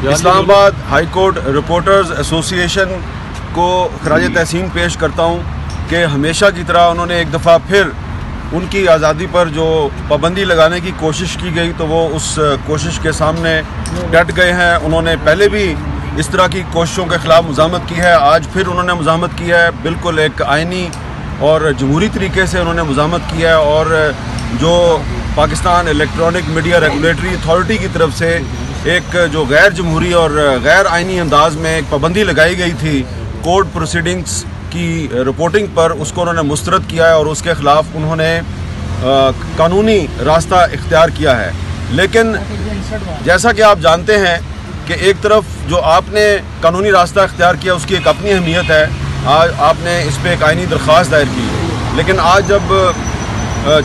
Islamabad high court reporters association को खराज तहसीन पेश करता हूँ कि हमेशा की तरह उन्होंने एक दफ़ा फिर उनकी आज़ादी पर जो पाबंदी लगाने की कोशिश की गई तो वो उस कोशिश के सामने डट गए हैं। उन्होंने पहले भी इस तरह की कोशिशों के ख़िलाफ़ मुज़ाहमत की है, आज फिर उन्होंने मुज़ाहमत की है। बिल्कुल एक आइनी और जमहूरी तरीके से उन्होंने मुज़ाहमत की है और जो Pakistan electronic media regulatory authority की तरफ से एक जो गैर जमहूरी और गैर आइनी अंदाज में एक पाबंदी लगाई गई थी कोर्ट प्रोसीडिंग्स की रिपोर्टिंग पर, उसको उन्होंने मुस्तरद किया है और उसके ख़िलाफ़ उन्होंने कानूनी रास्ता इख्तियार किया है। लेकिन जैसा कि आप जानते हैं कि एक तरफ जो आपने कानूनी रास्ता इख्तियार किया उसकी एक अपनी अहमियत है, आज आपने इस पर एक आइनी दरख्वास्त दायर की, लेकिन आज जब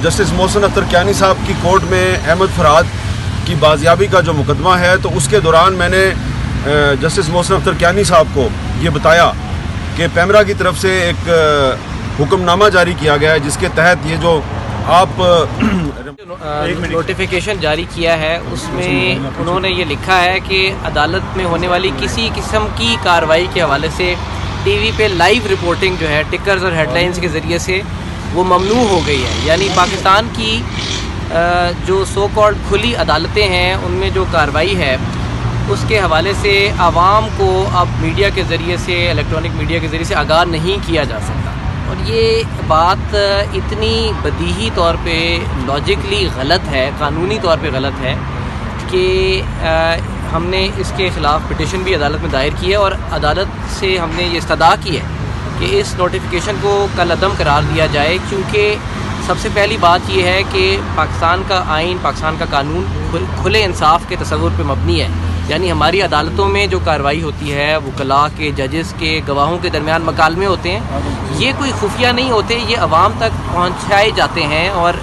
जस्टिस मोहसिन अख्तर कियानी साहब की कोर्ट में अहमद फरहाद की बाजियाबी का जो मुकदमा है तो उसके दौरान मैंने जस्टिस मोहसिन अख्तर कियानी साहब को ये बताया कि पैमरा की तरफ से एक हुक्मनामा जारी किया गया है जिसके तहत ये जो आप नोटिफिकेशन जारी किया है उसमें उन्होंने ये लिखा है कि अदालत में होने वाली किसी किस्म की कार्रवाई के हवाले से टीवी पे लाइव रिपोर्टिंग जो है टिकर्स और हेडलाइंस के ज़रिए से वो ममनू हो गई है। यानी पाकिस्तान की जो सो कॉल्ड खुली अदालतें हैं उनमें जो कार्रवाई है उसके हवाले से आवाम को अब मीडिया के ज़रिए से, इलेक्ट्रॉनिक मीडिया के ज़रिए से आगाह नहीं किया जा सकता। और ये बात इतनी बदीही तौर पे लॉजिकली गलत है, कानूनी तौर पे गलत है कि हमने इसके ख़िलाफ़ पिटिशन भी अदालत में दायर की है और अदालत से हमने ये इस्तदा की है कि इस नोटिफिकेशन को कलअदम करार दिया जाए, क्योंकि सबसे पहली बात यह है कि पाकिस्तान का आइन, पाकिस्तान का कानून खुले इंसाफ के तसव्वुर पे मबनी है। यानी हमारी अदालतों में जो कार्रवाई होती है वकला के, जजेस के, गवाहों के दरमियान मकालमे होते हैं, ये कोई खुफिया नहीं होते, ये अवाम तक पहुंचाए जाते हैं और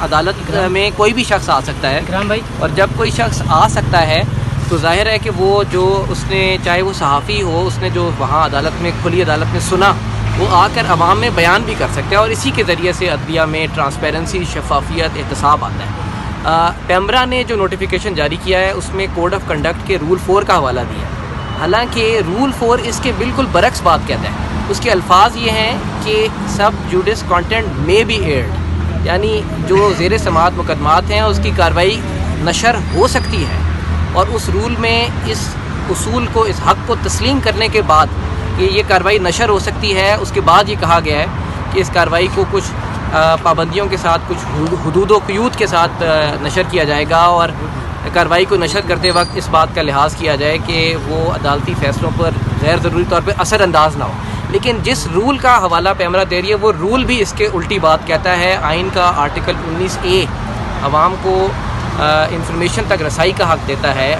अदालत में कोई भी शख्स आ सकता है। और जब कोई शख्स आ सकता है तो जाहिर है कि वो जो उसने, चाहे वो सहाफ़ी हो, उसने जो वहाँ अदालत में, खुली अदालत में सुना, वो आकर अवाम में बयान भी कर सकते हैं और इसी के ज़रिए से अदलिया में ट्रांसपेरेंसी, शफाफियत, एहतसाब आता है। पैमरा ने जो नोटिफिकेशन जारी किया है उसमें कोड ऑफ कंडक्ट के रूल 4 का हवाला दिया, हालांकि रूल 4 इसके बिल्कुल बरक्स बात कहता है। उसके अल्फाज ये हैं कि सब जुडिस कंटेंट में बी एयर्ड, यानी जो ज़ेर समाअत मुकदमात हैं उसकी कार्रवाई नशर हो सकती है। और उस रूल में इस उसूल को, इस हक़ को तस्लीम करने के बाद कि ये कार्रवाई नशर हो सकती है, उसके बाद ये कहा गया है कि इस कार्रवाई को कुछ पाबंदियों के साथ, कुछ हुदूद व क़यूद के साथ नशर किया जाएगा और कार्रवाई को नशर करते वक्त इस बात का लिहाज किया जाए कि वो अदालती फ़ैसलों पर गैर ज़रूरी तौर पर असरअंदाज ना हो। लेकिन जिस रूल का हवाला पैमरा दे रही है वो रूल भी इसके उल्टी बात कहता है। आइन का आर्टिकल 19A आवाम को इंफॉर्मेशन तक रसाई का हक़ देता है,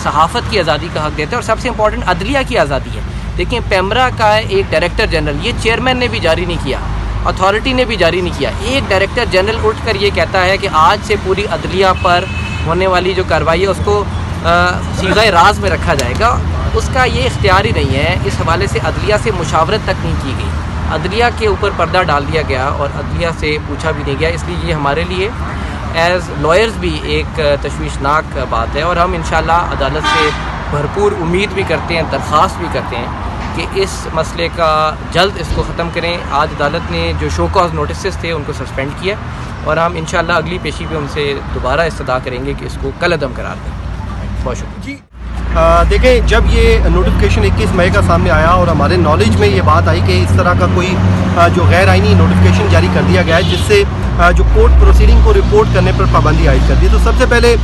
सहाफ़त की आज़ादी का हक़ देता है और सबसे इम्पॉर्टेंट अदलिया की आज़ादी है। देखिए, पैमरा का एक डायरेक्टर जनरल, ये चेयरमैन ने भी जारी नहीं किया, अथॉरिटी ने भी जारी नहीं किया, एक डायरेक्टर जनरल उठकर ये कहता है कि आज से पूरी अदलिया पर होने वाली जो कार्रवाई है उसको सीग़े राज में रखा जाएगा। उसका ये इख्तियार ही नहीं है। इस हवाले से अदलिया से मुशावरत तक नहीं की गई, अदलिया के ऊपर पर्दा डाल दिया गया और अदलिया से पूछा भी नहीं गया। इसलिए ये हमारे लिए एज़ लॉयर्स भी एक तशवीशनाक बात है और हम इंशाअल्लाह अदालत से भरपूर उम्मीद भी करते हैं, दरख्वास्त भी करते हैं कि इस मसले का जल्द इसको ख़त्म करें। आज अदालत ने जो शो कॉज नोटिस थे उनको सस्पेंड किया और हम इंशाअल्लाह अगली पेशी पे उनसे दोबारा इस्तदा करेंगे कि इसको कलअदम करार दें। बहुत शुक्रिया जी। देखें, जब ये नोटिफिकेशन 21 मई का सामने आया और हमारे नॉलेज में ये बात आई कि इस तरह का कोई जो गैर आइनी नोटिफिकेशन जारी कर दिया गया है जिससे जो कोर्ट प्रोसीडिंग को रिपोर्ट करने पर पाबंदी आयद कर दी, तो सबसे पहले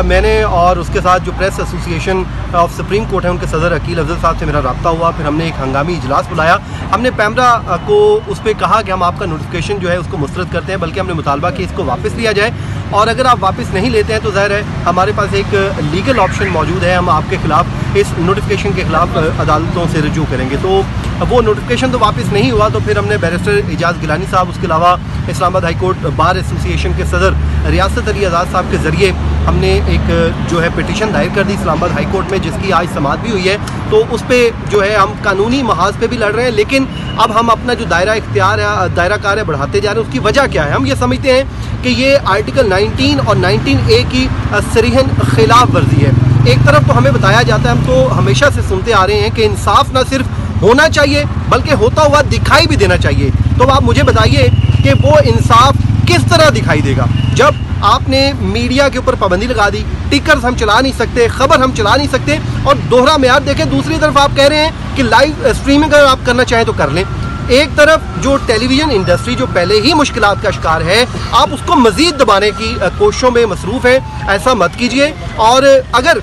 मैंने और उसके साथ जो press association of supreme court है उनके सदर अकील अफजल साहब से मेरा रब्ता हुआ। फिर हमने एक हंगामी इजलास बुलाया। हमने पैमरा को उस पर कहा कि हम आपका नोटिफिकेशन जो है उसको मुस्तरद करते हैं, बल्कि हमने मुतालबा कि इसको वापस लिया जाए और अगर आप वापस नहीं लेते हैं तो ज़ाहिर है हमारे पास एक लीगल ऑप्शन मौजूद है, हम आपके खिलाफ इस नोटिफिकेशन के खिलाफ अदालतों से रजू करेंगे। तो वो नोटिफिकेशन तो वापस नहीं हुआ, तो फिर हमने बैरिस्टर एजाज गिलानी साहब, उसके अलावा Islamabad high court bar association के सदर रियासत अली आज़ाद साहब के ज़रिए हमने एक जो है पिटिशन दायर कर दी इस्लामाबाद हाई कोर्ट में, जिसकी आज समाअत भी हुई है। तो उस पर जो है हम कानूनी महाज पे भी लड़ रहे हैं, लेकिन अब हम अपना जो दायरा इख्तियार है, दायरा कार है, बढ़ाते जा रहे हैं। उसकी वजह क्या है? हम ये समझते हैं कि ये आर्टिकल 19 और 19A की सरीहन खिलाफ वर्जी है। एक तरफ तो हमें बताया जाता है, हम तो हमेशा से सुनते आ रहे हैं कि इंसाफ ना सिर्फ होना चाहिए बल्कि होता हुआ दिखाई भी देना चाहिए। तो आप मुझे बताइए कि वो इंसाफ किस तरह दिखाई देगा जब आपने मीडिया के ऊपर पाबंदी लगा दी, टिकर्स हम चला नहीं सकते, खबर हम चला नहीं सकते, और दोहरा मेयार देखें। दूसरी तरफ आप कह रहे हैं कि लाइव स्ट्रीमिंग अगर आप करना चाहें तो कर लें। एक तरफ जो टेलीविज़न इंडस्ट्री जो पहले ही मुश्किलात का शिकार है, आप उसको मज़ीद दबाने की कोशिशों में मसरूफ़ है। ऐसा मत कीजिए। और अगर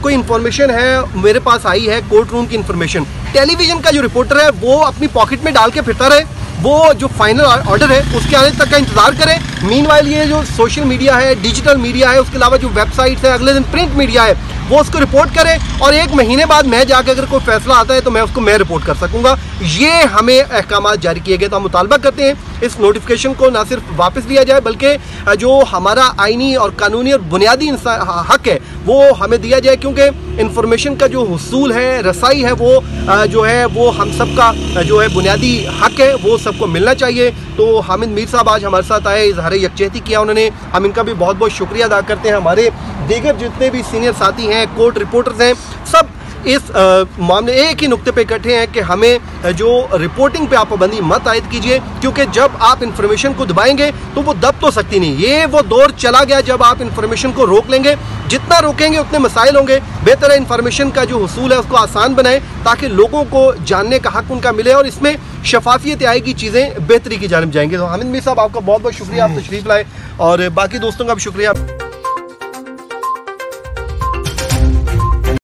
कोई इन्फॉर्मेशन है मेरे पास आई है, कोर्ट रूम की इन्फॉर्मेशन, टेलीविज़न का जो रिपोर्टर है वो अपनी पॉकेट में डाल के फिरता रहे, वो जो फाइनल ऑर्डर है उसके आने तक का इंतज़ार करें। मीनवाइल ये जो सोशल मीडिया है, डिजिटल मीडिया है, उसके अलावा जो वेबसाइट्स है, अगले दिन प्रिंट मीडिया है, वो उसको रिपोर्ट करें और 1 महीने बाद मैं जाकर अगर कोई फैसला आता है तो मैं उसको रिपोर्ट कर सकूंगा। ये हमें अहकाम जारी किए गए। तो हम मुतालबा करते हैं इस नोटिफिकेशन को ना सिर्फ वापस लिया जाए बल्कि जो हमारा आइनी और कानूनी और बुनियादी हक है वो हमें दिया जाए, क्योंकि इंफॉर्मेशन का जो हुसूल है, रसाई है, वो जो है वो हम सब का जो है बुनियादी हक है, वो सबको मिलना चाहिए। तो हामिद मीर साहब आज हमारे साथ आए, इजहार यकजहती किया उन्होंने, हम इनका भी बहुत बहुत शुक्रिया अदा करते हैं। हमारे दीगर जितने भी सीनियर साथी हैं, कोर्ट रिपोर्टर्स हैं, सब इस मामले एक ही नुक्ते पे इकट्ठे हैं कि हमें जो रिपोर्टिंग पे आप पाबंदी मत आयद कीजिए, क्योंकि जब आप इंफॉर्मेशन को दबाएंगे तो वो दब तो सकती नहीं। ये वो दौर चला गया जब आप इंफॉर्मेशन को रोक लेंगे, जितना रोकेंगे उतने मसाइल होंगे। बेहतर है इंफॉर्मेशन का जो हुसूल है उसको आसान बनाएं ताकि लोगों को जानने का हक उनका मिले और इसमें शफाफियत आएगी, चीज़ें बेहतरी की जानिब जाएंगे। तो हामिद मीर साहब आपका बहुत बहुत शुक्रिया, आप तशरीफ़ लाए, और बाकी दोस्तों का भी शुक्रिया।